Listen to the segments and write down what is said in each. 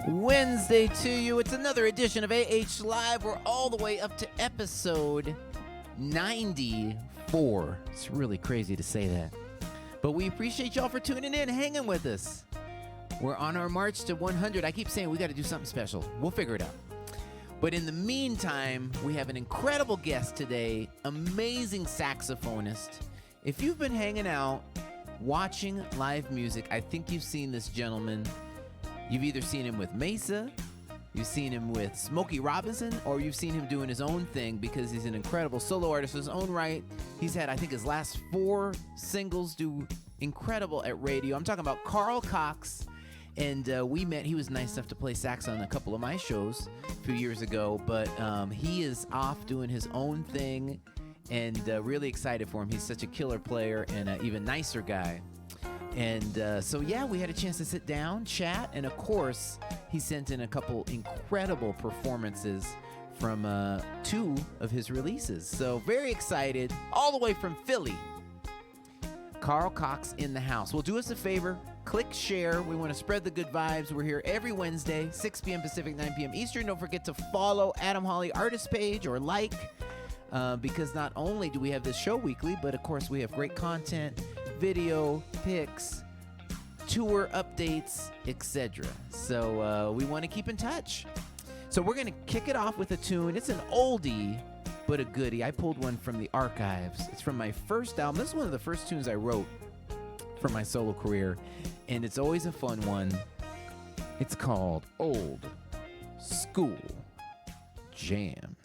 Wednesday to you. It's another edition of AH Live. We're all the way up to episode 94. It's really crazy to say that. But we appreciate y'all for tuning in, hanging with us. We're on our march to 100. I keep saying we got to do something special. We'll figure it out. But in the meantime, we have an incredible guest today, amazing saxophonist. If you've been hanging out, watching live music, I think you've seen this gentleman. You've either seen him with Mesa, you've seen him with Smokey Robinson, or you've seen him doing his own thing because he's an incredible solo artist in his own right. He's had, I think, his last 4 singles do incredible at radio. I'm talking about Carl Cox, and we met. He was nice enough to play sax on a couple of my shows a few years ago, but he is off doing his own thing, and really excited for him. He's such a killer player and an even nicer guy. And so, we had a chance to sit down, chat, and of course, he sent in a couple incredible performances from 2 of his releases. So, very excited, all the way from Philly. Carl Cox in the house. Well, do us a favor, click share. We want to spread the good vibes. We're here every Wednesday, 6 p.m. Pacific, 9 p.m. Eastern. Don't forget to follow Adam Hawley artist page or because not only do we have this show weekly, but of course, we have great content, video, pics, tour updates, etc. So we want to keep in touch. So we're going to kick it off with a tune. It's an oldie, but a goodie. I pulled one from the archives. It's from my first album. This is one of the first tunes I wrote for my solo career, and it's always a fun one. It's called Old School Jam.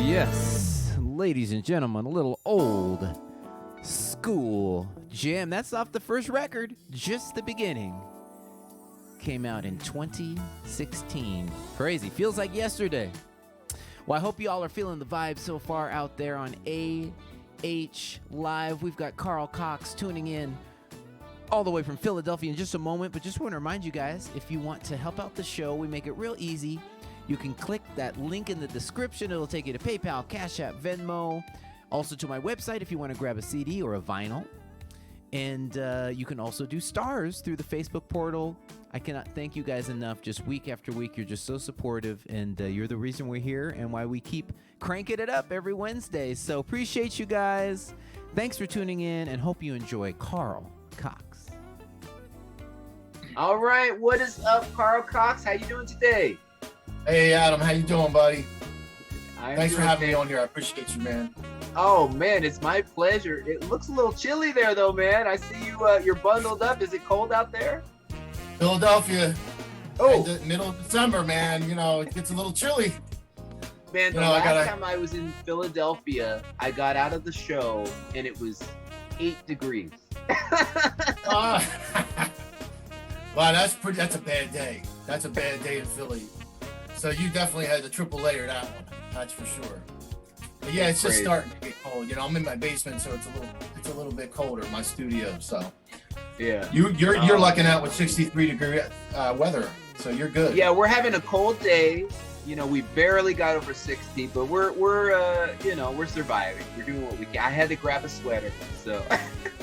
Yes, ladies and gentlemen, a little old school jam. That's off the first record, Just the Beginning. Came out in 2016. Crazy. Feels like yesterday. Well, I hope you all are feeling the vibe so far out there on AH Live. We've got Carl Cox tuning in all the way from Philadelphia in just a moment. But just want to remind you guys, if you want to help out the show, we make it real easy. You can click that link in the description. It'll take you to PayPal, Cash App, Venmo. Also to my website if you want to grab a CD or a vinyl. And you can also do stars through the Facebook portal. I cannot thank you guys enough. Just week after week, you're just so supportive. And you're the reason we're here and why we keep cranking it up every Wednesday. So appreciate you guys. Thanks for tuning in and hope you enjoy Carl Cox. All right. What is up, Carl Cox? How you doing today? Hey, Adam. How you doing, buddy? I'm Thanks for doing having me good. on here. I appreciate you, man. Oh, man, it's my pleasure. It looks a little chilly there, though, man. I see you. You're bundled up. Is it cold out there? Philadelphia. Oh. The middle of December, man. You know, it gets a little chilly. Man, the You know, I last gotta- time I was in Philadelphia, I got out of the show, and it was 8 degrees. Wow, that's a bad day. That's a bad day in Philly. So you definitely had the triple layer that one. That's for sure. But yeah, it's just Crazy. starting to get cold. You know, I'm in my basement, so it's a little bit colder in my studio. So Yeah. you're lucking out with 63-degree weather, so you're good. Yeah, we're having a cold day. You know, we barely got over 60, but we're surviving. We're doing what we can. I had to grab a sweater, so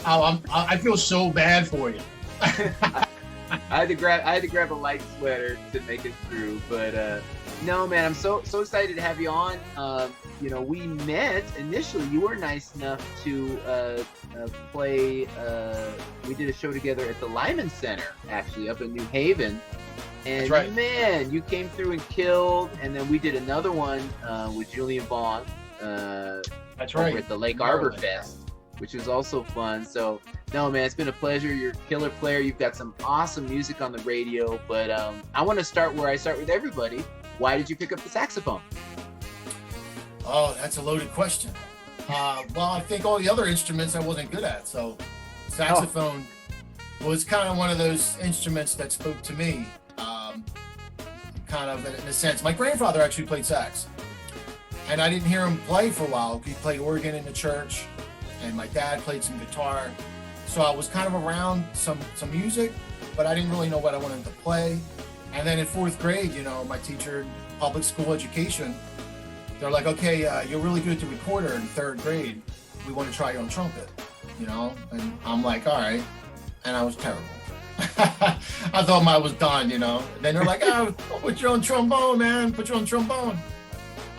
I feel so bad for you. I had to grab a light sweater to make it through. But no, man, I'm so excited to have you on. You know, we met initially. You were nice enough to play. We did a show together at the Lyman Center, actually, up in New Haven. And That's right. man, you came through and killed. And then we did another one with Julian Vaughn. That's Over right. at the Lake Arbor Maryland. Fest, which was also fun. So, no, man, it's been a pleasure. You're a killer player. You've got some awesome music on the radio. But I want to start where I start with everybody. Why did you pick up the saxophone? Oh, that's a loaded question. Well, I think all the other instruments I wasn't good at. So saxophone was kind of one of those instruments that spoke to me, kind of in a sense. My grandfather actually played sax. And I didn't hear him play for a while. He played organ in the church, and my dad played some guitar. So I was kind of around some music, but I didn't really know what I wanted to play. And then in 4th grade, you know, my teacher in public school education, they're like, okay, you're really good at the recorder in 3rd grade. We want to try you on trumpet, you know? And I'm like, all right. And I was terrible. I thought I was done, you know? And then they're like, oh, put you on trombone, man. Put you on trombone.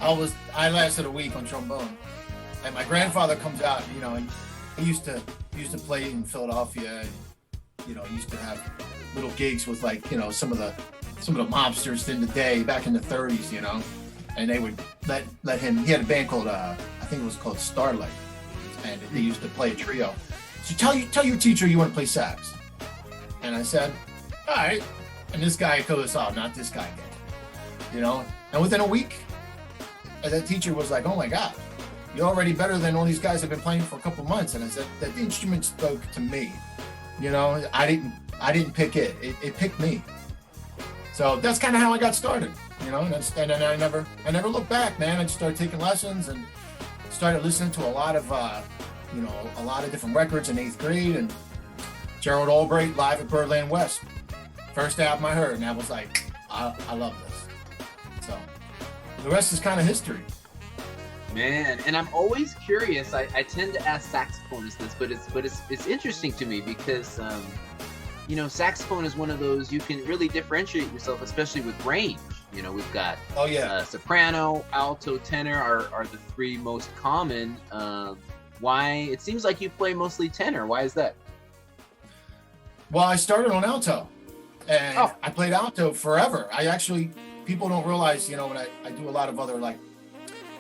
I lasted a week on trombone. And my grandfather comes out, you know, and he used to play in Philadelphia. And, you know, he used to have little gigs with, like, you know, some of the mobsters in the day back in the 30s, you know, and they would let him. He had a band called I think it was called Starlight, and they used to play a trio. So tell your teacher you want to play sax. And I said, all right. And this guy goes, oh, not this guy again, you know. And within a week, that teacher was like, oh my God, you're already better than all these guys have been playing for a couple months. And I said that the instrument spoke to me. You know, I didn't pick it. It picked me. So that's kind of how I got started. You know, and then I never looked back, man. I just started taking lessons and started listening to a lot of different records in 8th grade, and Gerald Albright live at Birdland West. First album I heard, and I was like, I love this. So the rest is kind of history. Man, and I'm always curious. I tend to ask saxophonists this, but it's interesting to me because you know, saxophone is one of those you can really differentiate yourself, especially with range. You know, we've got soprano, alto, tenor are the 3 most common. Why? It seems like you play mostly tenor. Why is that? Well, I started on alto, and I played alto forever. People don't realize, you know, when I do a lot of other, like,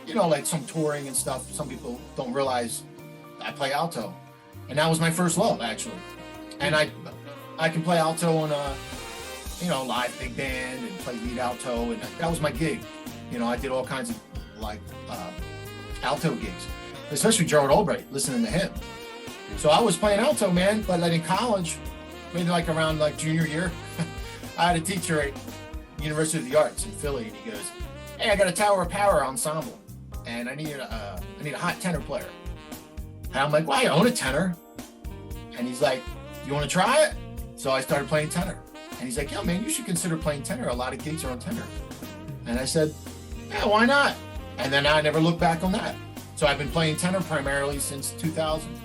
you know, like some touring and stuff, some people don't realize I play alto. And that was my first love, actually. And I can play alto on a, you know, live big band and play lead alto, and that was my gig. You know, I did all kinds of like alto gigs, especially Gerald Albright, listening to him. So I was playing alto, man, but like in college, maybe like around like junior year, I had a teacher at University of the Arts in Philly, and he goes, "Hey, I got a Tower of Power ensemble, and I need a hot tenor player." And I'm like, "Well, I own a tenor." And he's like, "You want to try it?" So I started playing tenor. And he's like, "Yo, man, you should consider playing tenor. A lot of gigs are on tenor." And I said, "Yeah, why not?" And then I never looked back on that. So I've been playing tenor primarily since 2000.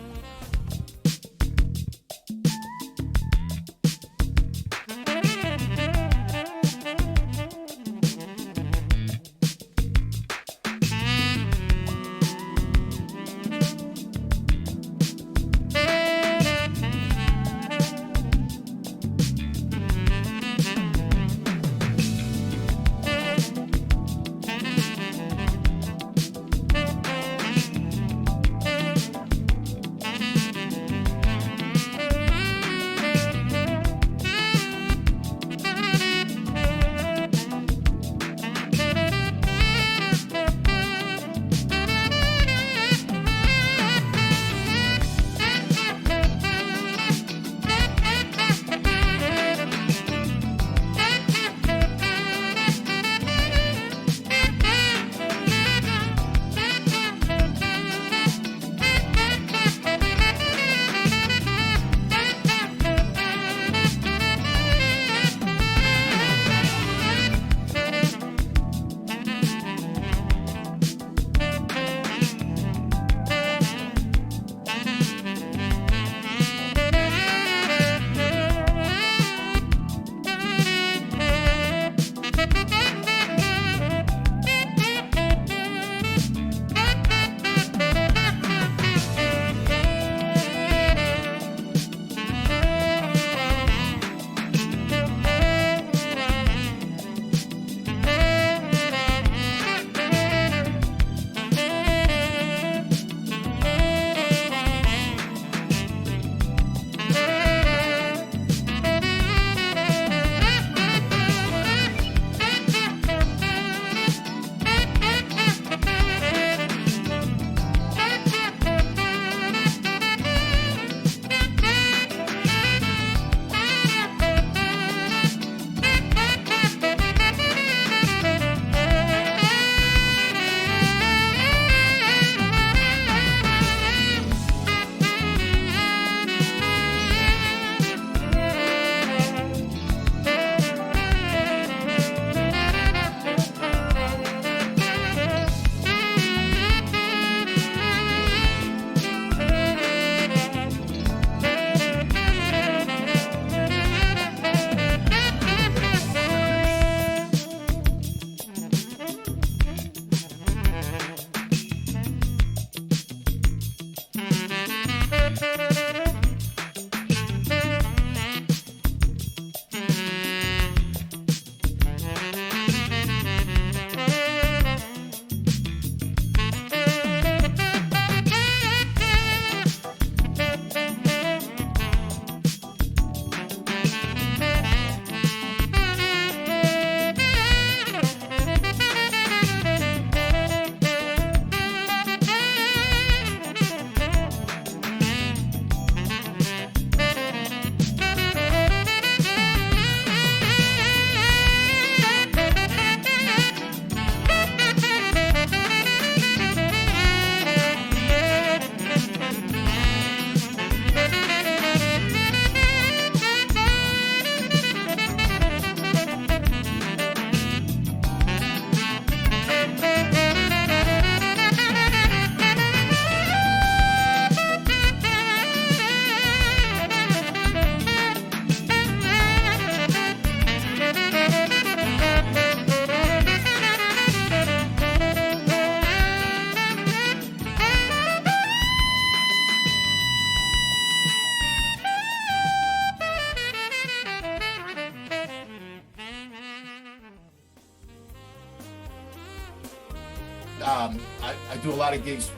I do a lot of gigs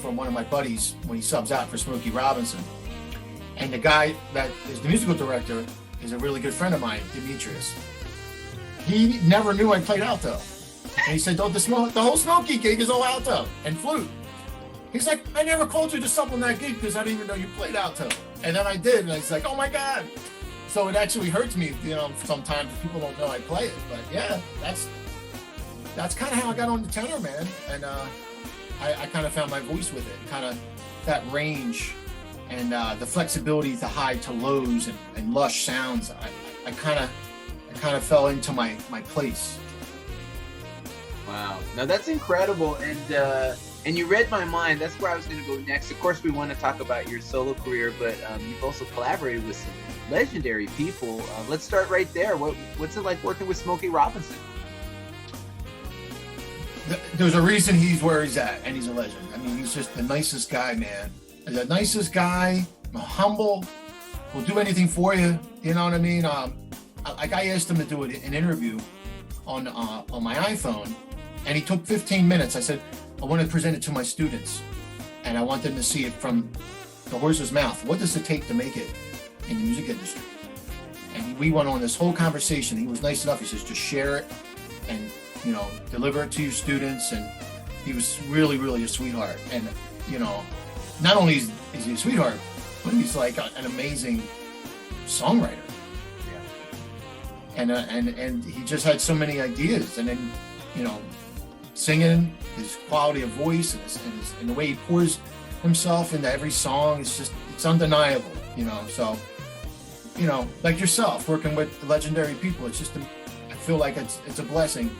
from one of my buddies when he subs out for Smokey Robinson. And the guy that is the musical director is a really good friend of mine, Demetrius. He never knew I played alto. And he said, oh, the whole Smokey gig is all alto and flute. He's like, I never called you to supplement that gig because I didn't even know you played alto. And then I did, and it's like, oh my God. So it actually hurts me, sometimes people don't know I play it. But yeah, that's kind of how I got on the tenor, man. And I kind of found my voice with it, kind of that range and the flexibility to high to lows and lush sounds. I kind of fell into my place. Wow, no, that's incredible, and you read my mind. That's where I was going to go next. Of course, we want to talk about your solo career, but you've also collaborated with some legendary people. Let's start right there. What's it like working with Smokey Robinson? There's a reason he's where he's at, and he's a legend. I mean, he's just the nicest guy, man. The nicest guy, humble, will do anything for you. You know what I mean? Like I asked him to do an interview on my iPhone, and he took 15 minutes. I said, I want to present it to my students, and I want them to see it from the horse's mouth. What does it take to make it in the music industry? And we went on this whole conversation. He was nice enough. He says, just share it and, deliver it to your students. And he was really, really a sweetheart. And, not only is he a sweetheart, but he's like an amazing songwriter. Yeah. And he just had so many ideas. And then, singing, his quality of voice and the way he pours himself into every song, it's undeniable, So, like yourself, working with legendary people, I feel like it's a blessing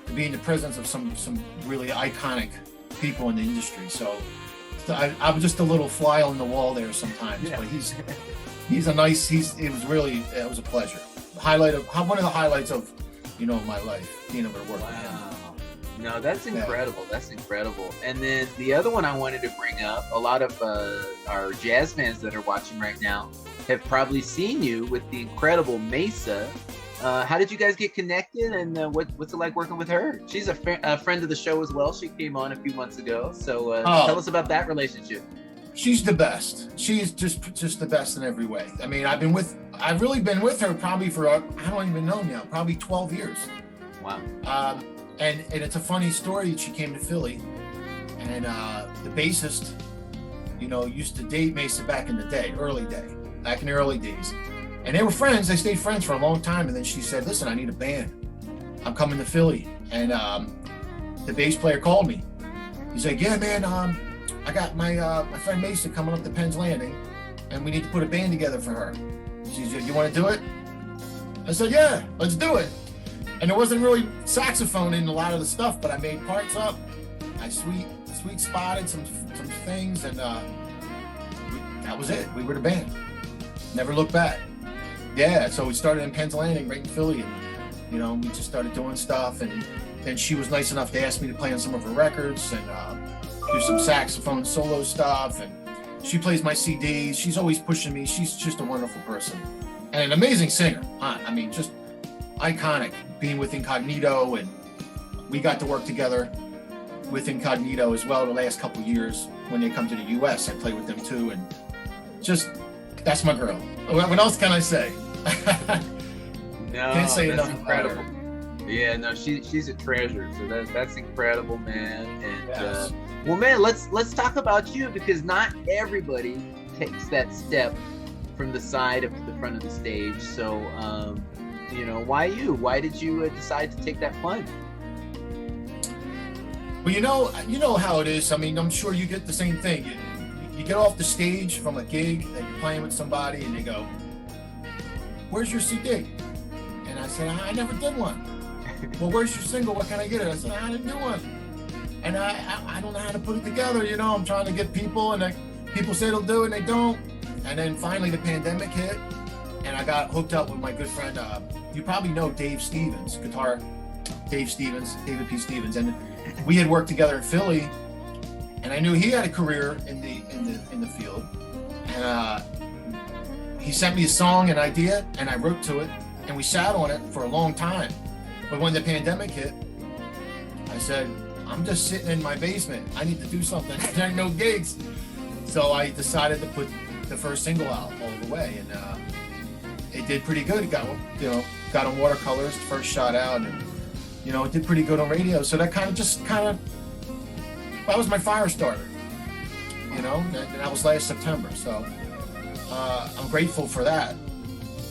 to be in the presence of some really iconic people in the industry. So I'm just a little fly on the wall there sometimes, yeah. But it was a pleasure. One of the highlights of, my life, being able to work with him. No, that's incredible. Yeah. That's incredible. And then the other one I wanted to bring up, a lot of our jazz fans that are watching right now have probably seen you with the incredible Mesa. How did you guys get connected, and what's it like working with her? She's a friend of the show as well. She came on a few months ago. So tell us about that relationship. She's the best. She's just the best in every way. I mean, I've really been with her probably for, I don't even know now, probably 12 years. Wow. And it's a funny story. She came to Philly, and the bassist, used to date Mesa back in the early days. And they were friends. They stayed friends for a long time. And then she said, listen, I need a band. I'm coming to Philly. And the bass player called me. He's like, yeah, man, I got my friend Mesa coming up to Penn's Landing, and we need to put a band together for her. She said, you want to do it? I said, yeah, let's do it. And there wasn't really saxophone in a lot of the stuff, but I made parts up. I sweet spotted some things, and that was it. We were the band. Never looked back. Yeah, so we started in Penn's Landing, right in Philly, and we just started doing stuff. And then she was nice enough to ask me to play on some of her records and do some saxophone solo stuff. And she plays my CDs. She's always pushing me. She's just a wonderful person and an amazing singer. I mean, just iconic. Being with Incognito, and we got to work together with Incognito as well the last couple years. When they come to the US, I play with them too, and just that's my girl. What else can I say? No, can't say that's enough. Incredible. Yeah, no, she's a treasure. So that's incredible, man. And yes. Well, man, let's talk about you, because not everybody takes that step from the side up to the front of the stage. So why you? Why did you decide to take that plunge? Well, you know how it is. I mean, I'm sure you get the same thing. You get off the stage from a gig that you're playing with somebody, and they go, "Where's your CD?" And I said, "I never did one." "Well, where's your single? What can I get it?" I said, "I didn't do one." And I don't know how to put it together. I'm trying to get people, and people say they'll do it, and they don't. And then finally the pandemic hit, and I got hooked up with my good friend. You probably know David P. Stevens, and we had worked together in Philly, and I knew he had a career in the field. And he sent me a song, an idea, and I wrote to it, and we sat on it for a long time. But when the pandemic hit, I said, I'm just sitting in my basement. I need to do something. There ain't no gigs. So I decided to put the first single out, All the Way, and it did pretty good. It got on watercolors, the first shot out, and You know, it did pretty good on radio. So that that was my fire starter. You know, that was last September. So I'm grateful for that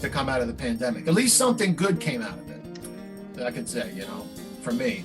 to come out of the pandemic. At least something good came out of it, that I could say, you know, for me.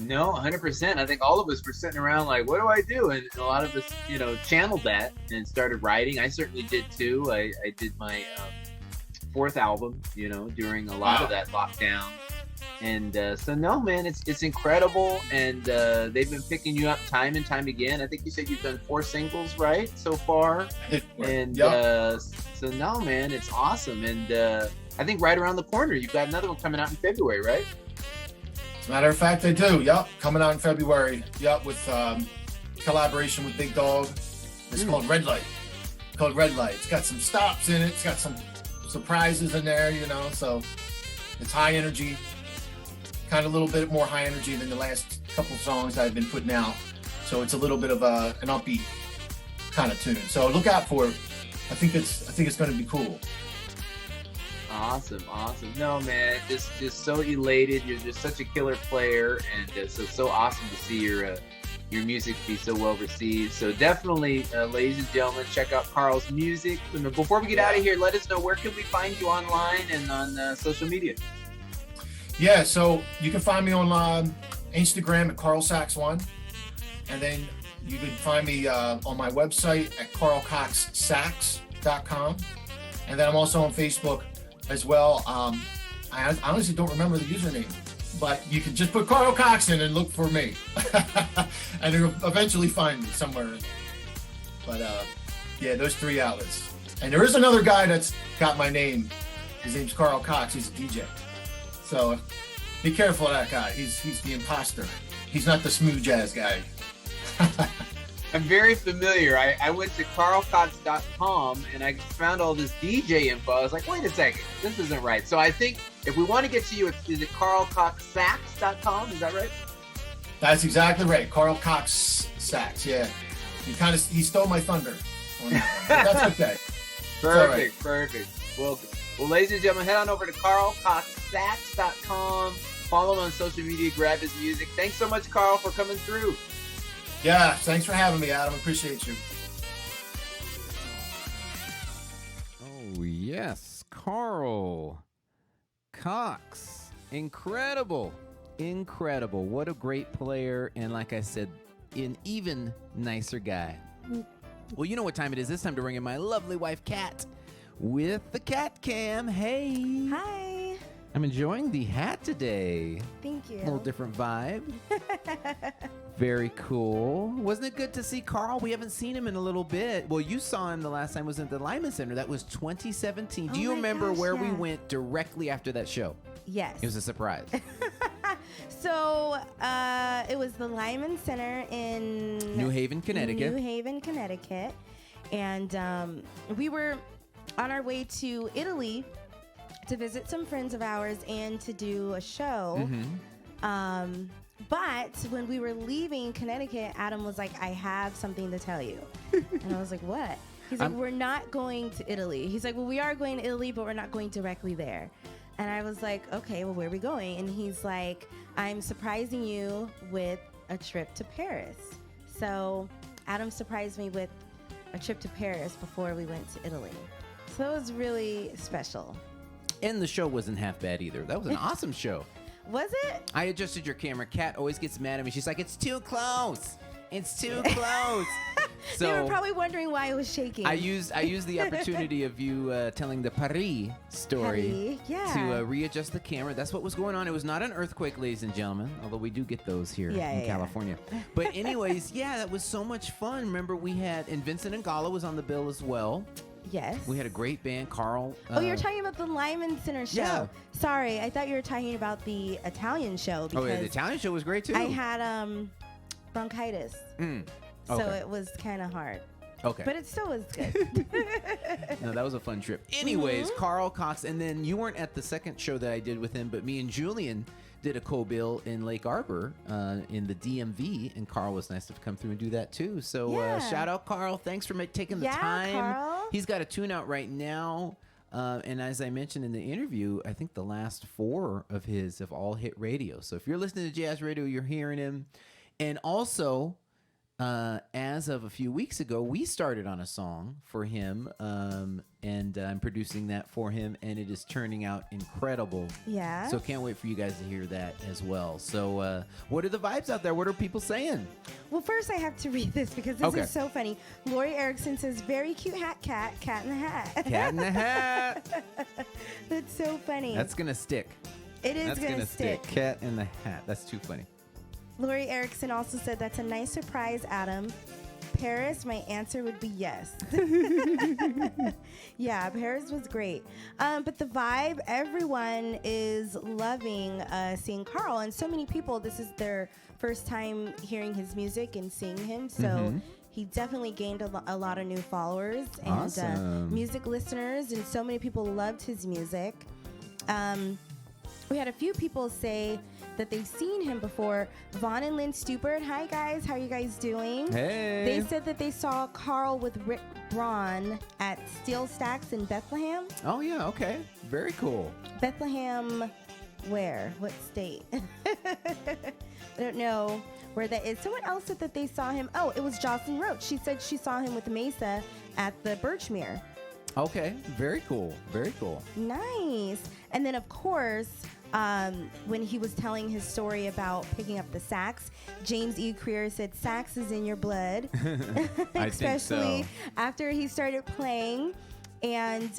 No, 100%. I think all of us were sitting around like, what do I do? And a lot of us, you know, channeled that and started writing. I certainly did too. I did my fourth album, you know, during a lot of that lockdown. And so, no, man, it's incredible. And they've been picking you up time and time again. I think you said you've done 4 singles, right, so far? And so, no, man, it's awesome. And I think right around the corner, you've got another one coming out in February, right? As a matter of fact, I do. Yep, coming out in February. Yep, with collaboration with Big Dog. It's called Red Light. It's got some stops in it. It's got some surprises in there, you know. So it's high energy, kind of a little bit more high energy than the last couple songs I've been putting out. So it's a little bit of an upbeat kind of tune. So look out for it. I think it's going to be cool. Awesome. No, man, just so elated. You're just such a killer player, and it's so awesome to see your your music be so well received. So definitely, ladies and gentlemen, check out Carl's music. And before we get out of here, let us know, where can we find you online and on social media? Yeah, so you can find me on Instagram at CarlSax1, and then you can find me on my website at carlcoxsax.com, and then I'm also on Facebook as well. I honestly don't remember the username, but you can just put Carl Cox in and look for me, and you'll eventually find me somewhere. But yeah, those 3 outlets. And there is another guy that's got my name. His name's Carl Cox. He's a DJ. So be careful of that guy. He's the imposter. He's not the smooth jazz guy. I'm very familiar. I went to carlcox.com and I found all this DJ info. I was like, wait a second, this isn't right. So I think if we want to get to you, is it carlcoxsax.com? Is that right? That's exactly right. Carl Cox Sax. Yeah. He stole my thunder on that one, but that's okay. Perfect, perfect. Well, ladies and gentlemen, head on over to carlcoxsax.com. Follow him on social media, grab his music. Thanks so much, Carl, for coming through. Yeah, thanks for having me, Adam. Appreciate you. Oh, yes. Carl Cox. Incredible. Incredible. What a great player. And like I said, an even nicer guy. Well, you know what time it is. It's time to bring in my lovely wife, Kat, with the Cat Cam. Hey. Hi. I'm enjoying the hat today. Thank you. A little different vibe. Very cool. Wasn't it good to see Carl? We haven't seen him in a little bit. Well, you saw him the last time was at the Lyman Center. That was 2017. Do you remember where we went directly after that show? Yes. It was a surprise. So it was the Lyman Center in New Haven, Connecticut. And we were on our way to Italy to visit some friends of ours and to do a show. Mm-hmm. But when we were leaving Connecticut, Adam was like, I have something to tell you. And I was like, what? He's like, we're not going to Italy. He's like, well, we are going to Italy, but we're not going directly there. And I was like, okay, well, where are we going? And he's like, I'm surprising you with a trip to Paris. So Adam surprised me with a trip to Paris before we went to Italy. So it was really special. And the show wasn't half bad either. That was an awesome show. Was it? I adjusted your camera. Kat always gets mad at me. She's like, it's too close. It's too close. So they were probably wondering why it was shaking. I used the opportunity of you telling the Paris story to readjust the camera. That's what was going on. It was not an earthquake, ladies and gentlemen, although we do get those here in California. But anyways, that was so much fun. Remember, we had, and Vincent and Gala was on the bill as well. Yes. We had a great band, Carl. You're talking about the Lyman Center show. Yeah. Sorry, I thought you were talking about the Italian show. Because the Italian show was great too. I had bronchitis. So it was kind of hard. Okay. But it still was good. No, that was a fun trip. Anyways, Carl Cox, and then you weren't at the second show that I did with him, but me and Julian did a co-bill in Lake Arbor in the DMV, and Carl was nice to come through and do that too. So shout out, Carl. Thanks for taking the time. Carl. He's got a tune out right now. And as I mentioned in the interview, I think the last 4 of his have all hit radio. So if you're listening to jazz radio, you're hearing him. And also, as of a few weeks ago, we started on a song for him, and I'm producing that for him, and it is turning out incredible. Yeah. So can't wait for you guys to hear that as well. So what are the vibes out there? What are people saying? Well, first I have to read this because this is so funny. Lori Erickson says, very cute hat, cat in the hat. Cat in the hat. That's so funny. That's going to stick. It is going to stick. Cat in the hat. That's too funny. Lori Erickson also said, that's a nice surprise, Adam. Paris, my answer would be yes. Yeah, Paris was great. But the vibe, everyone is loving seeing Carl. And so many people, this is their first time hearing his music and seeing him. So he definitely gained a lot of new followers and music listeners. And so many people loved his music. We had a few people say that they've seen him before. Vaughn and Lynn Stupert. Hi, guys. How are you guys doing? Hey. They said that they saw Carl with Rick Braun at Steel Stacks in Bethlehem. Oh, yeah. Okay. Very cool. Bethlehem, where? What state? I don't know where that is. Someone else said that they saw him. Oh, it was Jocelyn Roach. She said she saw him with Mesa at the Birchmere. Okay, very cool. Very cool. Nice. And then, of course, when he was telling his story about picking up the sax, James E. Creer said sax is in your blood. I Especially think so. after he started playing. And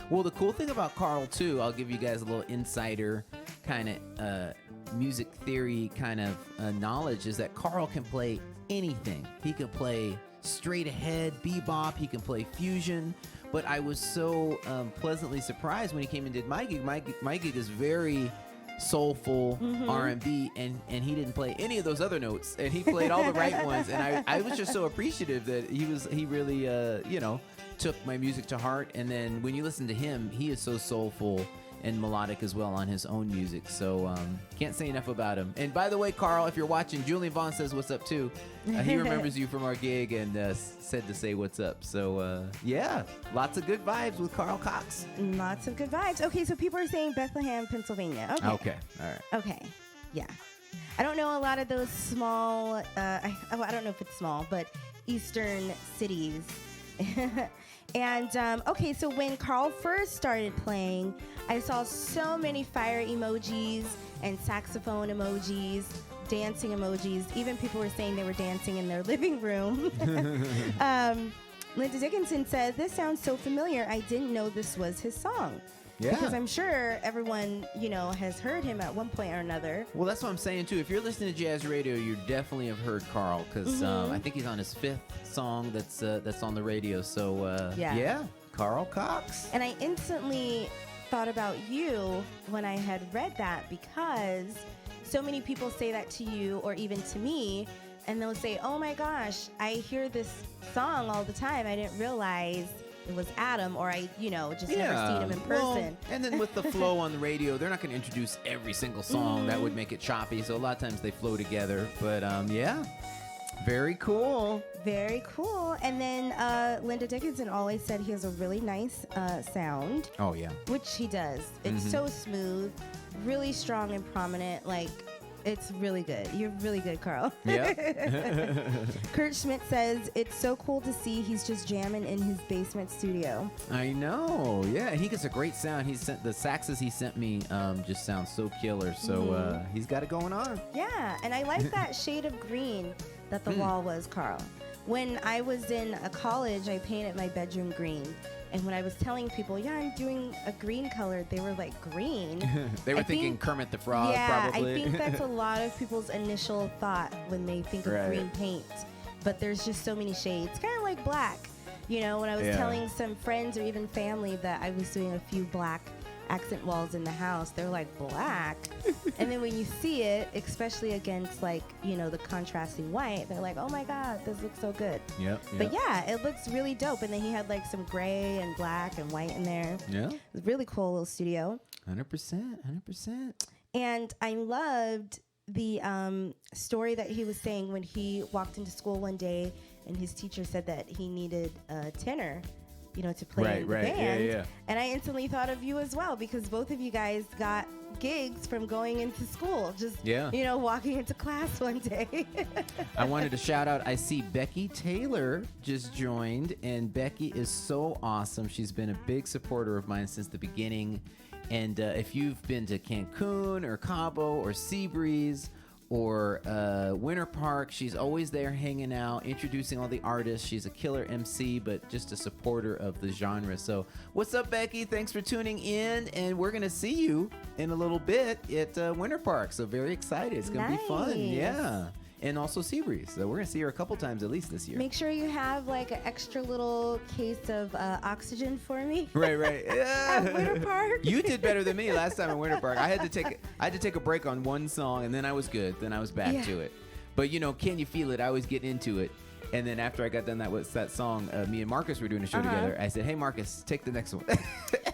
well, the cool thing about Carl, too, I'll give you guys a little insider kind of music theory kind of knowledge, is that Carl can play anything. He can play straight ahead bebop, he can play fusion, but I was so pleasantly surprised when he came and did my gig. My gig is very soulful R&B, and he didn't play any of those other notes, and he played all the right ones, and I was just so appreciative that he really took my music to heart. And then when you listen to him, he is so soulful and melodic as well on his own music. So can't say enough about him. And by the way, Carl, if you're watching, Julian Vaughn says what's up too. He remembers you from our gig and said to say what's up. So yeah, lots of good vibes with Carl Cox. lots of good vibes. Okay, so people are saying Bethlehem, Pennsylvania. Okay. All right. Okay. Yeah. I don't know a lot of those small, I don't know if it's small, but eastern cities. And, okay, so when Carl first started playing, I saw so many fire emojis and saxophone emojis, dancing emojis. Even people were saying they were dancing in their living room. Linda Dickinson said, "This sounds so familiar. I didn't know this was his song." Yeah. Because I'm sure everyone, has heard him at one point or another. Well, that's what I'm saying too. If you're listening to jazz radio, you definitely have heard Carl, because I think he's on his 5th song that's on the radio. So yeah, Carl Cox. And I instantly thought about you when I had read that, because so many people say that to you or even to me, and they'll say, "Oh my gosh, I hear this song all the time. I didn't realize it was Adam," or I, just never seen him in person. Well, and then with the flow on the radio, they're not going to introduce every single song. That would make it choppy. So a lot of times they flow together. But yeah, very cool. Very cool. And then Linda Dickinson always said he has a really nice sound. Oh, yeah. Which he does. It's so smooth, really strong and prominent. Like, it's really good. You're really good, Carl. Yeah. Kurt Schmidt says, "It's so cool to see he's just jamming in his basement studio." I know. Yeah, and he gets a great sound. He sent the saxes he sent me just sound so killer. So he's got it going on. Yeah, and I like that shade of green that the wall was, Carl. When I was in college, I painted my bedroom green. And when I was telling people, yeah, I'm doing a green color, they were like, green? They were thinking Kermit the Frog, probably. I think that's a lot of people's initial thought when they think of green paint. But there's just so many shades, kind of like black. When I was telling some friends or even family that I was doing a few black accent walls in the house, they're like, black? And then when you see it, especially against the contrasting white, they're like, oh my God, this looks so good. Yep. But yeah, it looks really dope. And then he had like some gray and black and white in there. Yeah. It was a really cool little studio. 100%. And I loved the story that he was saying when he walked into school one day and his teacher said that he needed a tenor, to play in the band. Yeah. And I instantly thought of you as well, because both of you guys got gigs from going into school, just walking into class one day. I wanted to shout out, I see Becky Taylor just joined, and Becky is so awesome. She's been a big supporter of mine since the beginning. And if you've been to Cancun or Cabo or Seabreeze or Winter Park, she's always there hanging out, introducing all the artists. She's a killer MC, but just a supporter of the genre. So what's up, Becky? Thanks for tuning in, and we're going to see you in a little bit at Winter Park. So very excited. It's going to be fun. Yeah. And also Seabreeze. So we're going to see her a couple times at least this year. Make sure you have like an extra little case of oxygen for me. Right. Yeah. At Winter Park. You did better than me last time at Winter Park. I had to take a break on one song, and then I was good. Then I was back to it. But Can You Feel It? I always get into it. And then after I got done that song, me and Marcus were doing a show together. I said, "Hey, Marcus, take the next one."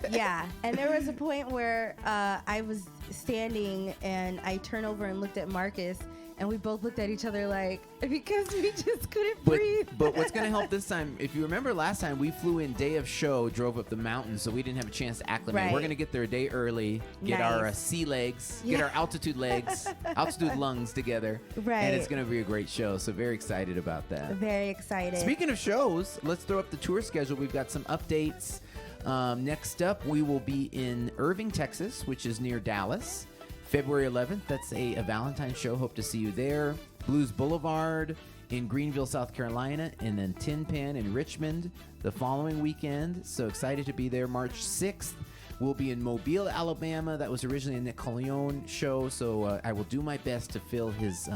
Yeah. And there was a point where I was standing and I turned over and looked at Marcus, and we both looked at each other like, because we just couldn't breathe. But what's going to help this time, if you remember last time, we flew in day of show, drove up the mountain, so we didn't have a chance to acclimate. Right. We're going to get there a day early, get Nice. our sea legs, get our altitude legs, altitude lungs together. Right. And it's going to be a great show, so very excited about that. Very excited. Speaking of shows, let's throw up the tour schedule. We've got some updates. Next up, we will be in Irving, Texas, which is near Dallas. February 11th, that's a Valentine's show. Hope to see you there. Blues Boulevard in Greenville, South Carolina, and then Tin Pan in Richmond the following weekend. So excited to be there. March 6th, we'll be in Mobile, Alabama. That was originally a Nick Colleone show, so I will do my best to fill his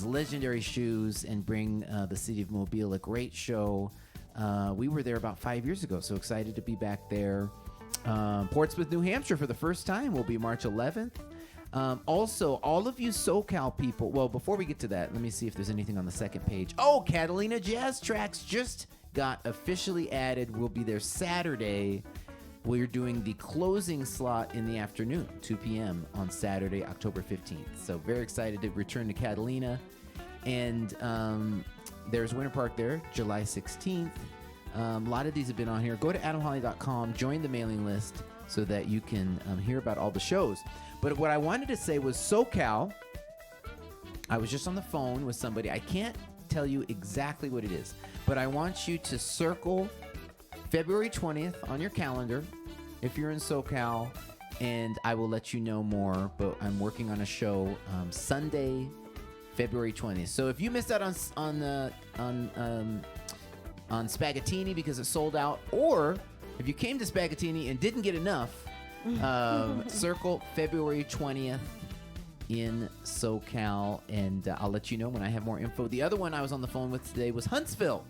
legendary shoes and bring the city of Mobile a great show. We were there about 5 years ago, so excited to be back there. Portsmouth, New Hampshire for the first time will be March 11th. Also, all of you SoCal people, well, before we get to that, let me see if there's anything on the second page. Oh, Catalina Jazz Tracks just got officially added. We'll be there Saturday. We're doing the closing slot in the afternoon, 2 p.m. on Saturday, October 15th. So very excited to return to Catalina. And there's Winter Park there, July 16th. A lot of these have been on here. Go to adamholly.com, join the mailing list so that you can hear about all the shows. But what I wanted to say was SoCal. I was just on the phone with somebody. I can't tell you exactly what it is, but I want you to circle February 20th on your calendar if you're in SoCal, and I will let you know more. But I'm working on a show Sunday, February 20th. So if you missed out on Spaghettini because it sold out, or if you came to Spaghettini and didn't get enough, circle February 20th in SoCal, and I'll let you know when I have more info. The other one I was on the phone with today was Huntsville,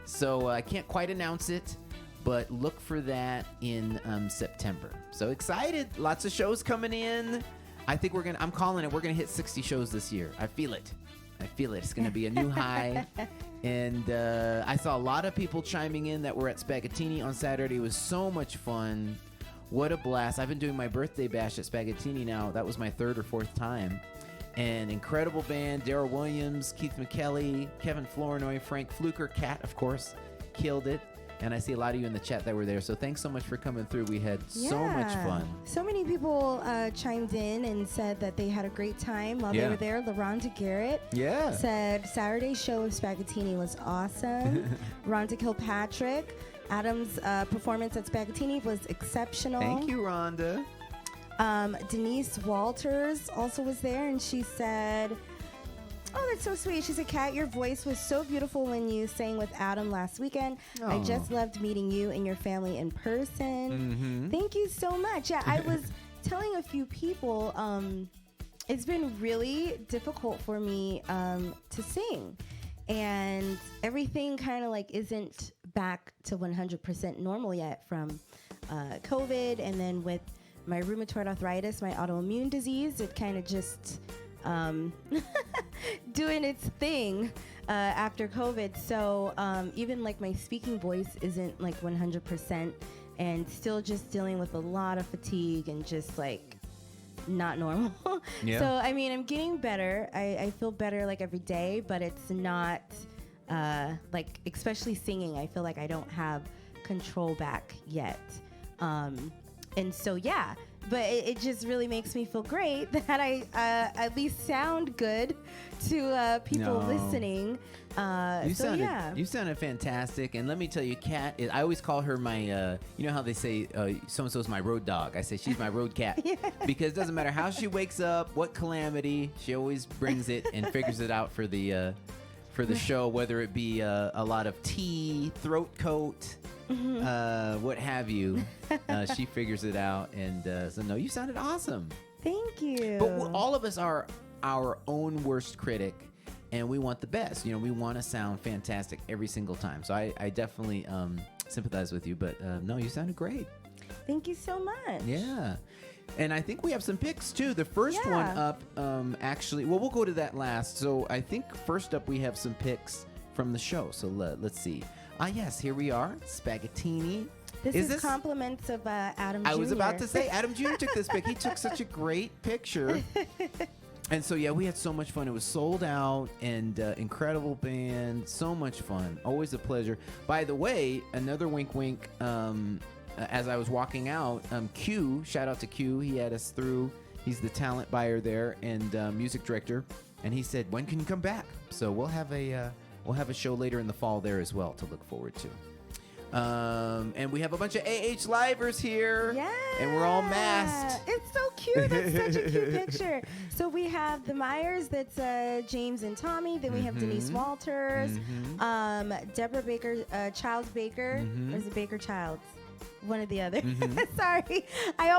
so I can't quite announce it, but look for that in September. So excited, lots of shows coming in. I think I'm calling it, we're gonna hit 60 shows this year. I feel it. It's gonna be a new high. And I saw a lot of people chiming in that were at Spaghettini on Saturday. It was so much fun. What a blast. I've been doing my birthday bash at Spaghettini now. That was my third or fourth time. An incredible band. Daryl Williams, Keith McKelly, Kevin Flournoy, Frank Fluker, Kat, of course, killed it. And I see a lot of you in the chat that were there. So thanks so much for coming through. We had so much fun. So many people chimed in and said that they had a great time while they were there. LaRonda Garrett said Saturday's show of Spaghettini was awesome. Rhonda Kilpatrick, Adam's performance at Spaghettini was exceptional. Thank you, Rhonda. Denise Walters also was there, and she said, oh, that's so sweet. She said, Kat, your voice was so beautiful when you sang with Adam last weekend. I just loved meeting you and your family in person. Thank you so much. Yeah, I was telling a few people, it's been really difficult for me to sing. And everything kind of like isn't back to 100% normal yet from COVID. And then with my rheumatoid arthritis, my autoimmune disease, it kind of just doing its thing after COVID. So even like my speaking voice isn't like 100% and still just dealing with a lot of fatigue and just like not normal. So, I mean, I'm getting better. I feel better like every day, but it's not like, especially singing, I feel like I don't have control back yet. And so, yeah. But it just really makes me feel great that I at least sound good to people listening. You sounded fantastic. And let me tell you, Kat, I always call her my, you know how they say so-and-so's my road dog. I say she's my road cat. Because it doesn't matter how she wakes up, what calamity, she always brings it and figures it out for the show, whether it be a lot of tea, throat coat, what have you. She figures it out. And so, no, you sounded awesome. Thank you. But all of us are our own worst critic, and we want the best. You know, we want to sound fantastic every single time. So I definitely sympathize with you. But no, you sounded great. Thank you so much. Yeah. And I think we have some picks, too. The first one up, actually, well, we'll go to that last. So I think first up we have some picks from the show. So let's see. Yes, here we are. Spaghettini. This is compliments of Adam Jr. I was about to say, Adam Jr. took this pic. He took such a great picture. And so, yeah, we had so much fun. It was sold out and incredible band. So much fun. Always a pleasure. By the way, another wink, wink. As I was walking out, Q, shout out to Q. He had us through. He's the talent buyer there and music director. And he said, when can you come back? So we'll have a show later in the fall there as well to look forward to. And we have a bunch of AH Livers here. Yeah. And we're all masked. It's so cute. That's such a cute picture. So we have the Myers, that's James and Tommy. Then we have Denise Walters, Deborah Baker, Childs Baker. Or is it Baker Childs? One or the other. Sorry.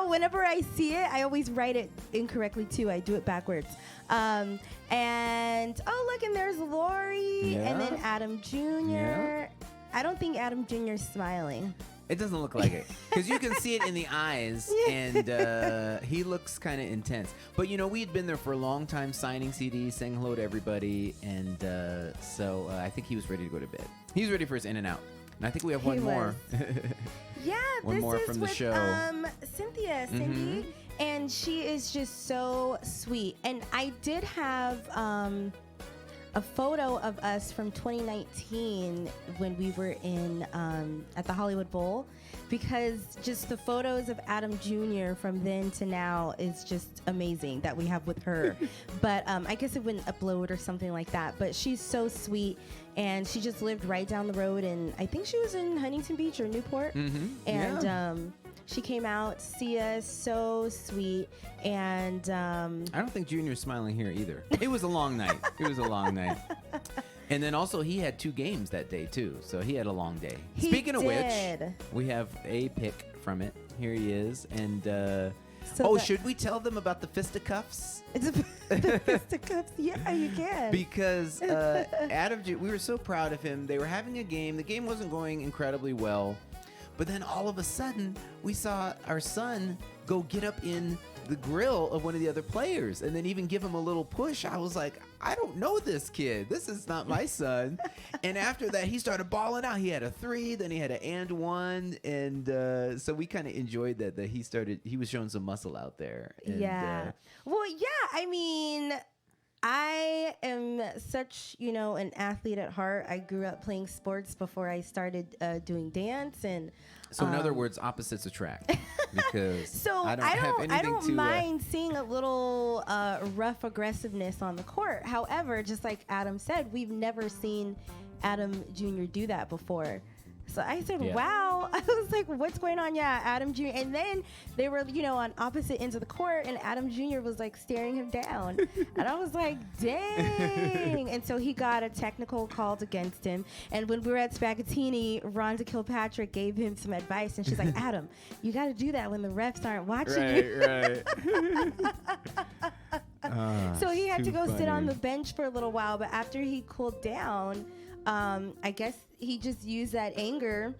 Whenever I see it, I always write it incorrectly too. I do it backwards. And look, and there's Lori and then Adam Jr. Yeah. I don't think Adam Jr. is smiling. It doesn't look like it because you can see it in the eyes, and he looks kind of intense. But we had been there for a long time, signing CDs, saying hello to everybody, and so I think he was ready to go to bed. He was ready for his in and out, and I think we have one more. Yeah, one this more is from the with show. Cindy, and she is just so sweet. And I did have a photo of us from 2019 when we were in at the Hollywood Bowl, because just the photos of Adam Jr. from then to now is just amazing that we have with her. But I guess it wouldn't upload or something like that. But she's so sweet, and she just lived right down the road, and I think she was in Huntington Beach or Newport. And she came out to see us, so sweet. And I don't think Junior's smiling here either. It was a long night. And then also he had 2 games that day too, so he had a long day. Speaking of which, we have a pic from it. Here he is, and should we tell them about the fisticuffs? The fisticuffs? Yeah, you can. Because Adam, we were so proud of him. They were having a game. The game wasn't going incredibly well. But then all of a sudden, we saw our son go get up in the grill of one of the other players and then even give him a little push. I was like, I don't know this kid. This is not my son. And after that, he started balling out. He had a 3, then he had an and 1. And so we kind of enjoyed that he was showing some muscle out there. And, well, yeah, I mean, I am such, an athlete at heart. I grew up playing sports before I started doing dance, and so in other words, opposites attract. Because so I don't mind seeing a little rough aggressiveness on the court. However, just like Adam said, we've never seen Adam Jr. do that before. So I said, wow. I was like, what's going on? Yeah, Adam Jr. And then they were, on opposite ends of the court, and Adam Jr. was like staring him down. And I was like, dang. And so he got a technical called against him. And when we were at Spaghettini, Rhonda Kilpatrick gave him some advice. And she's like, Adam, you got to do that when the refs aren't watching you. Right. So he had to go sit on the bench for a little while. But after he cooled down, I guess he just used that anger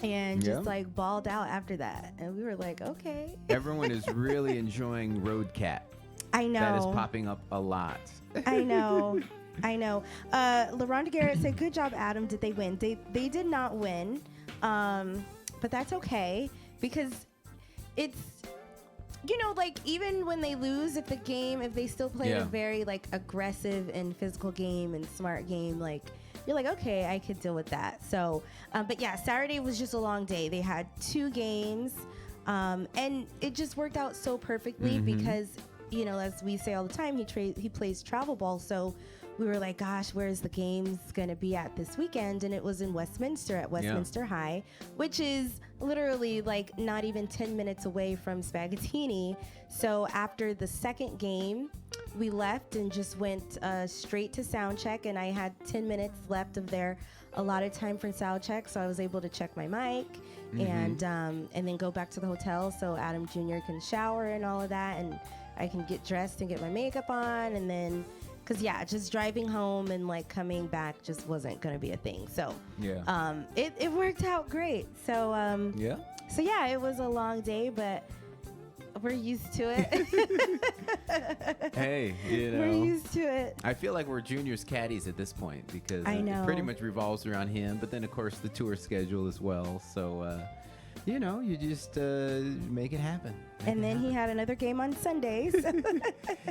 and just like balled out after that. And we were like, okay. Everyone is really enjoying Road Cat. I know. That is popping up a lot. I know. LaRonda Garrett said, good job, Adam. Did they win? They did not win. But that's okay, because it's, even when they lose, if they still play a very aggressive and physical game and smart game, you're like, okay, I could deal with that. So, but yeah, Saturday was just a long day. They had 2 games, and it just worked out so perfectly because, as we say all the time, he plays travel ball. So we were like, gosh, where's the games going to be at this weekend? And it was in Westminster at Westminster High, which is literally not even 10 minutes away from Spaghettini. So after the second game, we left and just went straight to sound check, and I had 10 minutes left of their allotted time for sound check, so I was able to check my mic and then go back to the hotel so Adam Jr. can shower and all of that, and I can get dressed and get my makeup on, and then because just driving home and coming back just wasn't gonna be a thing. So it worked out great. So so it was a long day, but we're used to it. Hey, we're used to it. I feel like we're Junior's caddies at this point because I know. it pretty much revolves around him. But then, of course, the tour schedule as well. So, you just make it happen. And then he had another game on Sundays.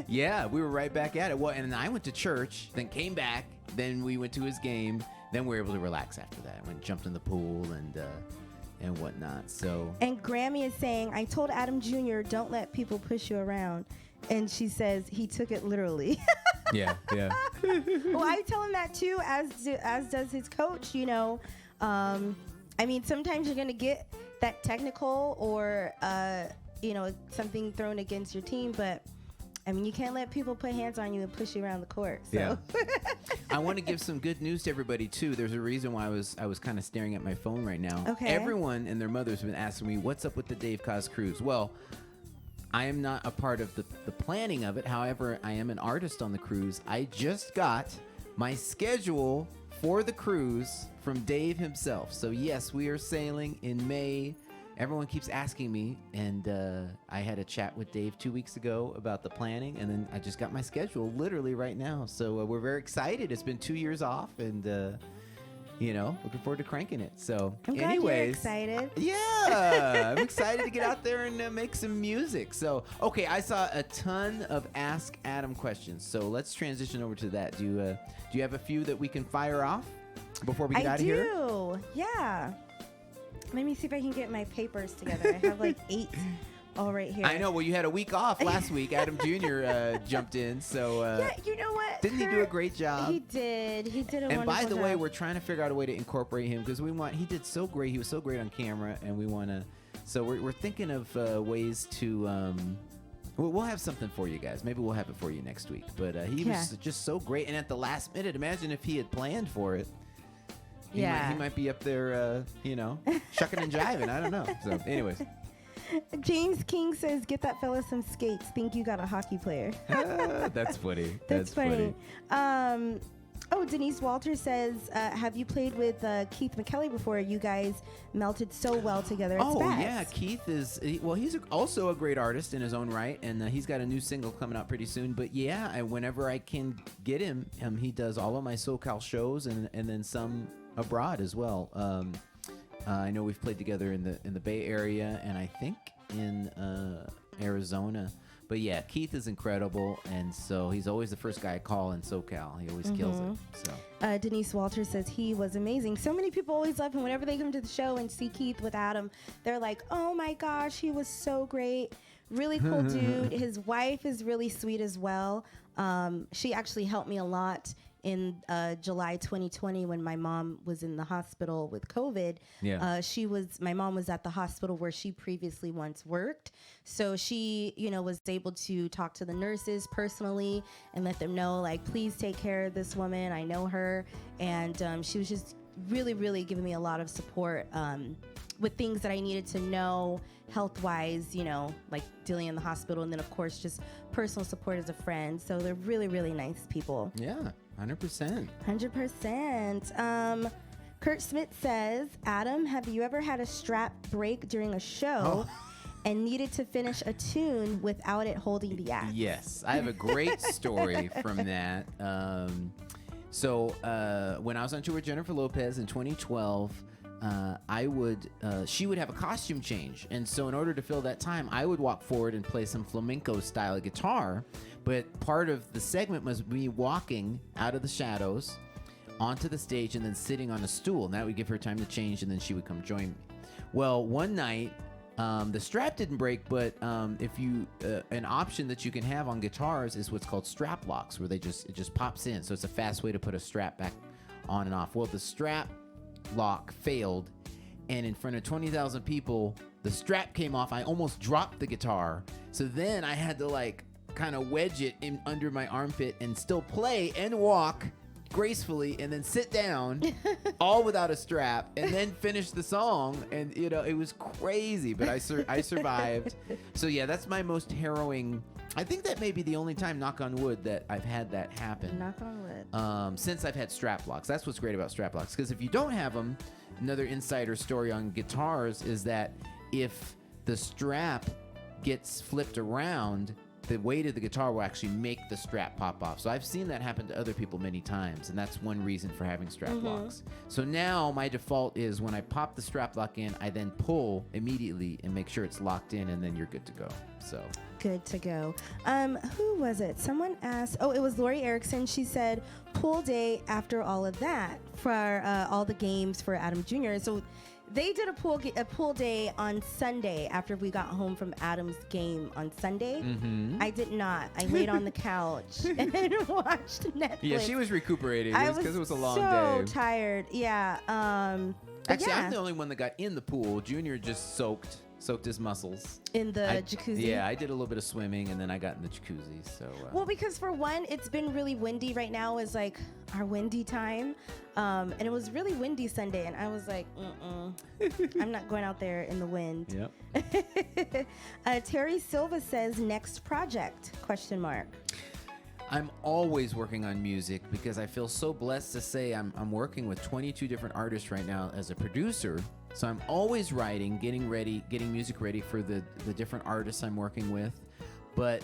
Yeah, we were right back at it. Well, and I went to church, then came back, then we went to his game, then we were able to relax after that. Went and jumped in the pool and whatnot. So. And Grammy is saying, I told Adam Jr. don't let people push you around, and she says he took it literally. Yeah. Well, I tell him that too, as does his coach. I mean, sometimes you're gonna get that technical or something thrown against your team, but I mean, you can't let people put hands on you and push you around the court. So. Yeah. I want to give some good news to everybody too. There's a reason why I was kind of staring at my phone right now. Okay. Everyone and their mothers have been asking me, what's up with the Dave Koz cruise? Well, I am not a part of the planning of it. However, I am an artist on the cruise. I just got my schedule for the cruise from Dave himself. So yes, we are sailing in May. Everyone keeps asking me, and I had a chat with Dave 2 weeks ago about the planning, and then I just got my schedule literally right now. So we're very excited. It's been 2 years off, and looking forward to cranking it. So, I'm glad you're excited. Yeah, I'm excited to get out there and make some music. So, okay, I saw a ton of Ask Adam questions. So let's transition over to that. Do you have a few that we can fire off before we get out of here? I do. Yeah. Let me see if I can get my papers together. I have like 8 all right here. I know. Well, you had a week off last week. Adam Jr. Jumped in. So yeah, you know what? Didn't he do a great job? He did. He did a wonderful job. And by the way, we're trying to figure out a way to incorporate him because he did so great. He was so great on camera, and we want to. So we're thinking of ways to. We'll have something for you guys. Maybe we'll have it for you next week. But he was just so great. And at the last minute, imagine if he had planned for it. He might be up there, shucking and jiving. I don't know. So, anyways. James King says, get that fella some skates. Think you got a hockey player. That's funny. That's funny. Denise Walter says, have you played with Keith McKelly before? You guys melted so well together. Yeah. Keith he's also a great artist in his own right, and he's got a new single coming out pretty soon. But yeah, whenever I can get him, he does all of my SoCal shows and then some abroad as well. I know we've played together in the Bay Area and I think in Arizona. But yeah, Keith is incredible, and so he's always the first guy I call in SoCal. He always kills it. So Denise Walter says he was amazing. So many people always love him. Whenever they come to the show and see Keith with Adam, they're like, "Oh my gosh, he was so great." Really cool dude. His wife is really sweet as well. She actually helped me a lot in July 2020 when my mom was in the hospital with COVID. Yeah. My mom was at the hospital where she previously once worked. So she, was able to talk to the nurses personally and let them know, like, please take care of this woman. I know her. And she was just really, really giving me a lot of support with things that I needed to know health-wise, like dealing in the hospital. And then, of course, just personal support as a friend. So they're really, really nice people. Yeah. 100%. 100%. Kurt Smith says, Adam, have you ever had a strap break during a show and needed to finish a tune without it holding the act? Yes. I have a great story from that. So when I was on tour with Jennifer Lopez in 2012, she would have a costume change. And so in order to fill that time, I would walk forward and play some flamenco style guitar. But part of the segment was me walking out of the shadows onto the stage and then sitting on a stool. And that would give her time to change, and then she would come join me. Well, one night, the strap didn't break, but if you an option that you can have on guitars is what's called strap locks, where it just pops in. So it's a fast way to put a strap back on and off. Well, the strap lock failed, and in front of 20,000 people, the strap came off. I almost dropped the guitar. So then I had to kind of wedge it in under my armpit and still play and walk gracefully and then sit down all without a strap and then finish the song. And it was crazy, but I survived. So yeah, that's my most harrowing. I think that may be the only time, knock on wood, that I've had that happen. Knock on wood. Since I've had strap locks. That's what's great about strap locks, because if you don't have them, another insider story on guitars is that if the strap gets flipped around, the weight of the guitar will actually make the strap pop off. So I've seen that happen to other people many times, and that's one reason for having strap locks. So now my default is when I pop the strap lock in, I then pull immediately and make sure it's locked in, and then you're good to go. So good to go. Who was it? Someone asked. Oh, it was Lori Erickson. She said pool day after all of that for all the games for Adam Jr. So they did a pool day on Sunday after we got home from Adam's game on Sunday. I did not. I laid on the couch and watched Netflix. yeah, she was recuperating because it was a long day. So tired. Yeah. Actually, yeah. I'm the only one that got in the pool. Junior just soaked his muscles In the jacuzzi. Yeah, I did a little bit of swimming, and then I got in the jacuzzi. So well, because for one, it's been really windy. Right now is like our windy time, and it was really windy Sunday, and I was like, I'm not going out there in the wind. Yep. Terry Silva says next project ? I'm always working on music because I feel so blessed to say I'm working with 22 different artists right now as a producer. So I'm always writing, getting music ready for the different artists I'm working with. But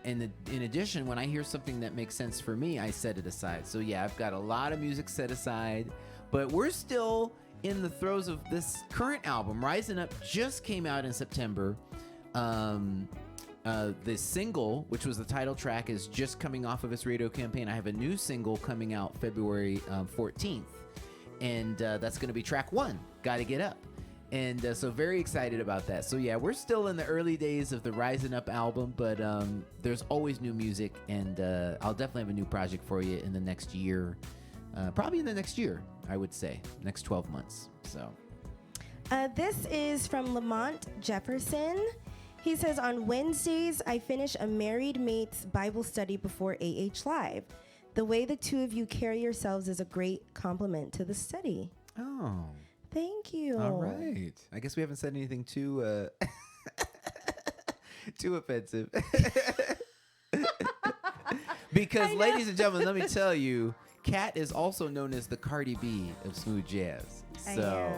in addition, when I hear something that makes sense for me, I set it aside. So yeah, I've got a lot of music set aside, but we're still in the throes of this current album. Rising Up just came out in September. The single, which was the title track, is just coming off of its radio campaign. I have a new single coming out February 14th, and that's going to be track 1, Gotta Get Up. And so very excited about that. So yeah, we're still in the early days of the Rising Up album, but there's always new music, and I'll definitely have a new project for you in the next year. Probably in the next year, I would say. Next 12 months. So this is from Lamont Jefferson. He says, on Wednesdays, I finish a married mate's Bible study before AH Live. The way the two of you carry yourselves is a great compliment to the study. Oh. Thank you. All right. I guess we haven't said anything too too offensive. Because, ladies and gentlemen, let me tell you, Kat is also known as the Cardi B of smooth jazz. So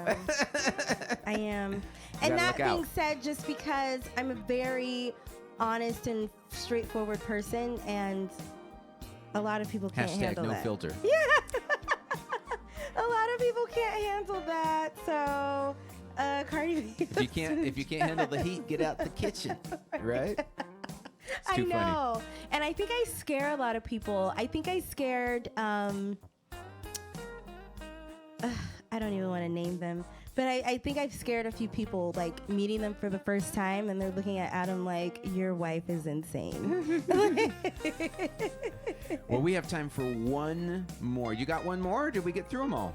I am. And that being said, just because I'm a very honest and straightforward person, and a lot of people can't handle that. #no filter. Yeah. A lot of people can't handle that. So, Cardi B. If you can't handle the heat, get out the kitchen, right? It's I too know. funny. And I think I scare a lot of people. I think I scared I don't even want to name them, but I think I've scared a few people, like meeting them for the first time, and they're looking at Adam like, your wife is insane. Well, we have time for one more. You got one more, or did we get through them all?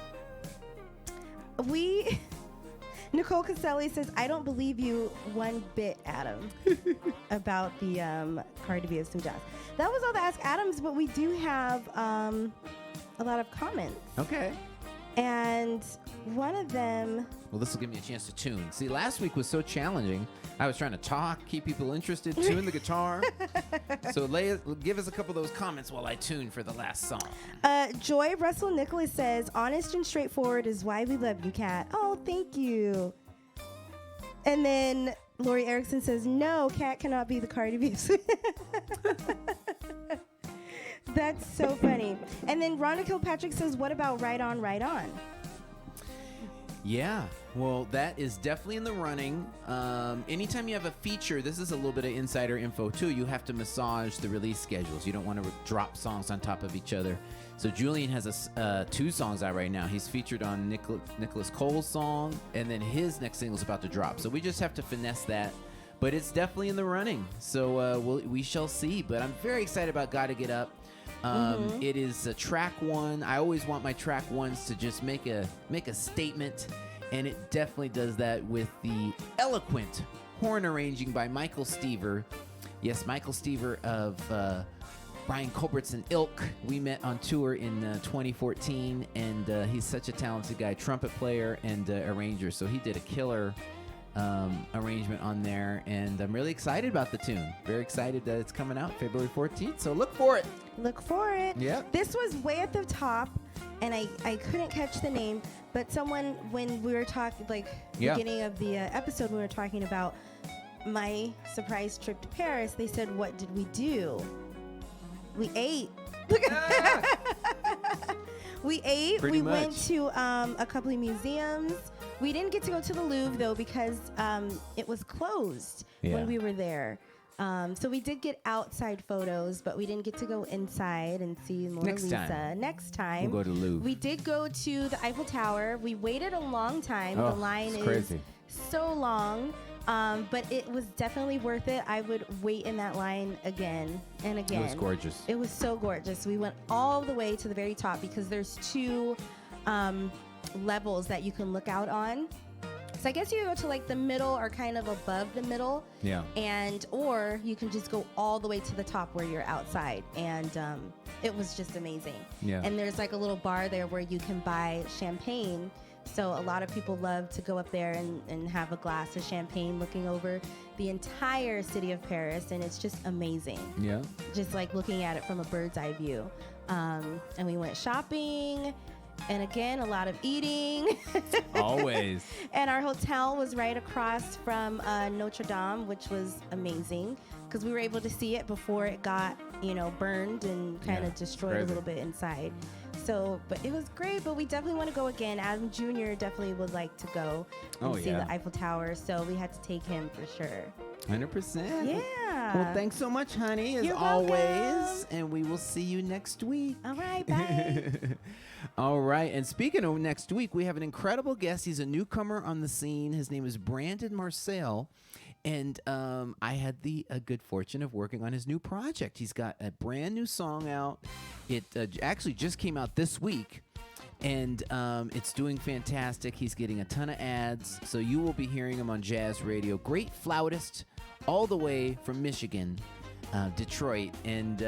Nicole Caselli says, I don't believe you one bit, Adam, about the Cardi B of some jazz. That was all the Ask Adams, but we do have a lot of comments. Okay. And one of them... Well, this will give me a chance to tune. See, last week was so challenging. I was trying to talk, keep people interested, tune the guitar. So give us a couple of those comments while I tune for the last song. Joy Russell Nicholas says, honest and straightforward is why we love you, Kat. Oh, thank you. And then Lori Erickson says, no, Kat cannot be the Cardi B. That's so funny. And then Rhonda Kilpatrick says, what about Right On, Right On? Yeah, well, that is definitely in the running. Anytime you have a feature, this is a little bit of insider info too, you have to massage the release schedules. You don't want to drop songs on top of each other. So Julian has 2 songs out right now. He's featured on Nicholas Cole's song, and then his next single is about to drop. So we just have to finesse that. But it's definitely in the running. So we shall see. But I'm very excited about Gotta Get Up. It is a track 1. I always want my track 1s to just make a statement, and it definitely does that with the eloquent horn arranging by Michael Stever. Yes, Michael Stever of Brian Culbertson ilk. We met on tour in 2014, and he's such a talented guy, trumpet player and arranger. So he did a killer arrangement on there, and I'm really excited about the tune. Very excited that it's coming out February 14th, so look for it. Look for it. Yeah. This was way at the top, and I couldn't catch the name, but someone, when we were talking, beginning of the episode, we were talking about my surprise trip to Paris, they said, what did we do? We ate. We ate. Pretty we went much. to a couple of museums. We didn't get to go to the Louvre, though, because it was closed Yeah. when we were there. So we did get outside photos, but we didn't get to go inside and see Mona Next Lisa. time. Next time. We'll go to the Louvre. We did go to the Eiffel Tower. We waited a long time. Oh, The line it's is crazy. so long, but it was definitely worth it. I would wait in that line again and again. It was gorgeous. It was so gorgeous. We went all the way to the very top because there's two levels that you can look out on. So I guess you can go to like the middle or kind of above the middle, Yeah. and or you can just go all the way to the top where you're outside, and it was just amazing. Yeah. And there's like a little bar there where you can buy champagne. So a lot of people love to go up there and have a glass of champagne looking over the entire city of Paris, and it's just amazing. Yeah. Just like looking at it from a bird's eye view. And we went shopping, and again, a lot of eating. Always. And our hotel was right across from Notre Dame, which was amazing because we were able to see it before it got, burned and kind Yeah, of destroyed a crazy. little bit inside. So, but it was great, but we definitely want to go again. Adam Jr. definitely would like to go and see yeah. the Eiffel Tower, so we had to take him for sure. 100%. Yeah. Well, thanks so much, honey, as You're always. welcome. And we will see you next week. All right, bye. All right. And speaking of next week, we have an incredible guest. He's a newcomer on the scene. His name is Brandon Marcel. And I had the good fortune of working on his new project. He's got a brand new song out. It actually just came out this week. And it's doing fantastic. He's getting a ton of ads. So you will be hearing him on Jazz Radio. Great flautist all the way from Michigan, Detroit. And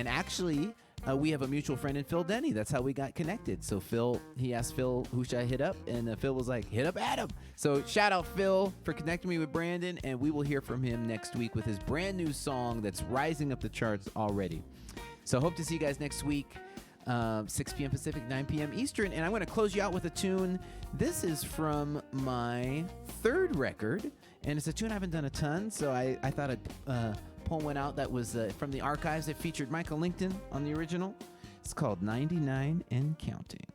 actually, we have a mutual friend in Phil Denny. That's how we got connected. So he asked Phil, who should I hit up? And Phil was like, hit up Adam. So shout out Phil for connecting me with Brandon. And we will hear from him next week with his brand new song that's rising up the charts already. So hope to see you guys next week. 6 p.m. Pacific, 9 p.m. Eastern. And I'm going to close you out with a tune. This is from my third record. And it's a tune I haven't done a ton. So I thought I'd pull one out that was from the archives that featured Michael Linkton on the original. It's called 99 and Counting.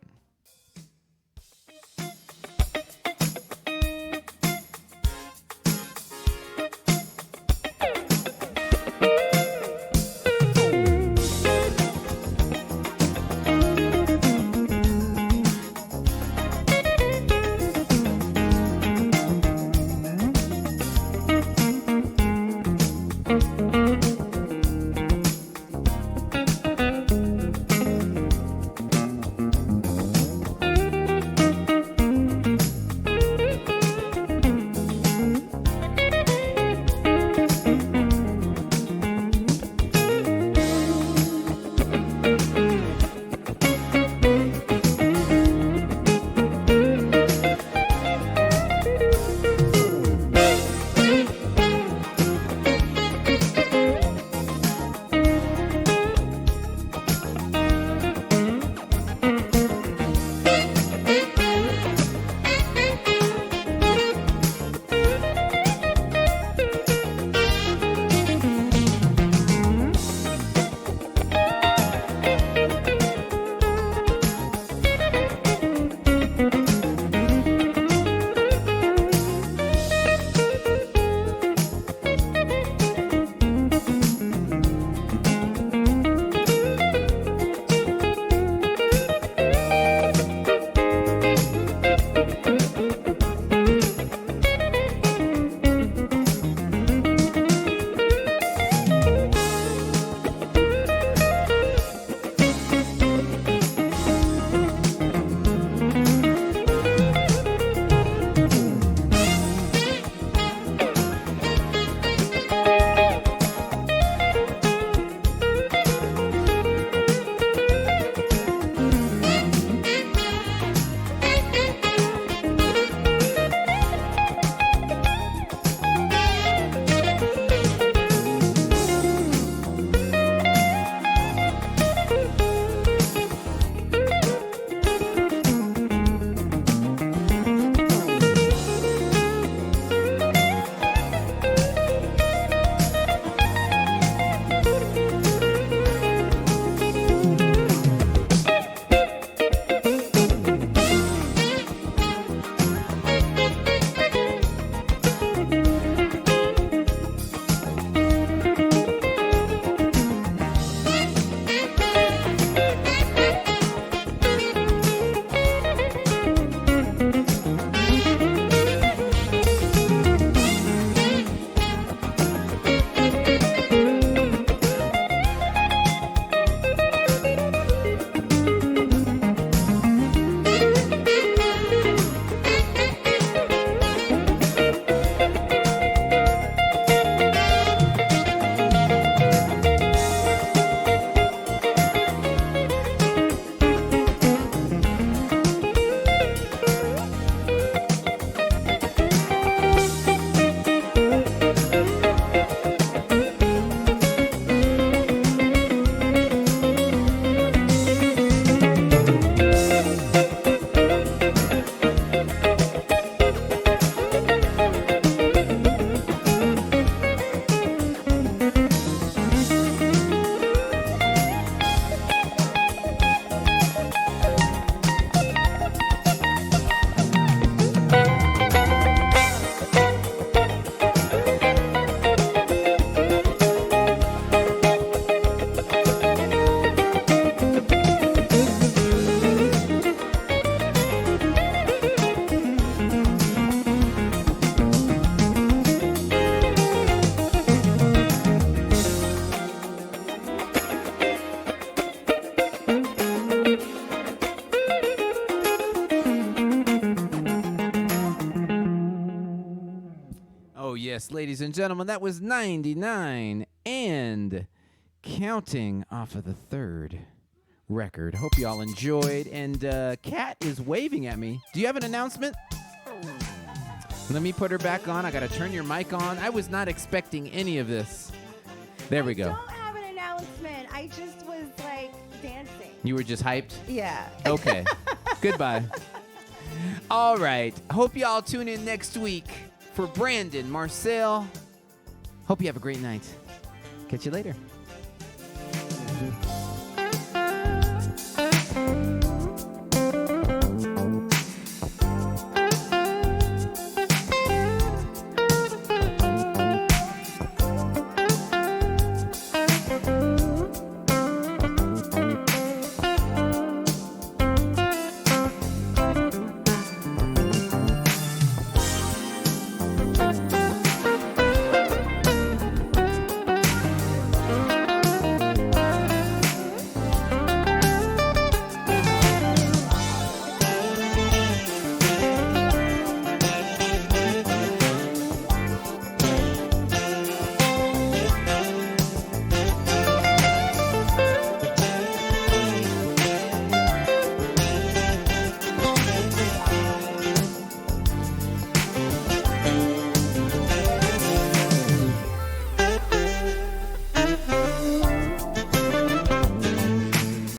yes, ladies and gentlemen, that was 99 and counting off of the third record. Hope y'all enjoyed. And Kat is waving at me. Do you have an announcement? Let me put her back on. I got to turn your mic on. I was not expecting any of this. There we go. I don't have an announcement. I just was like dancing. You were just hyped? Yeah. Okay. Goodbye. All right. Hope y'all tune in next week for Brandon, Marcel. Hope you have a great night. Catch you later.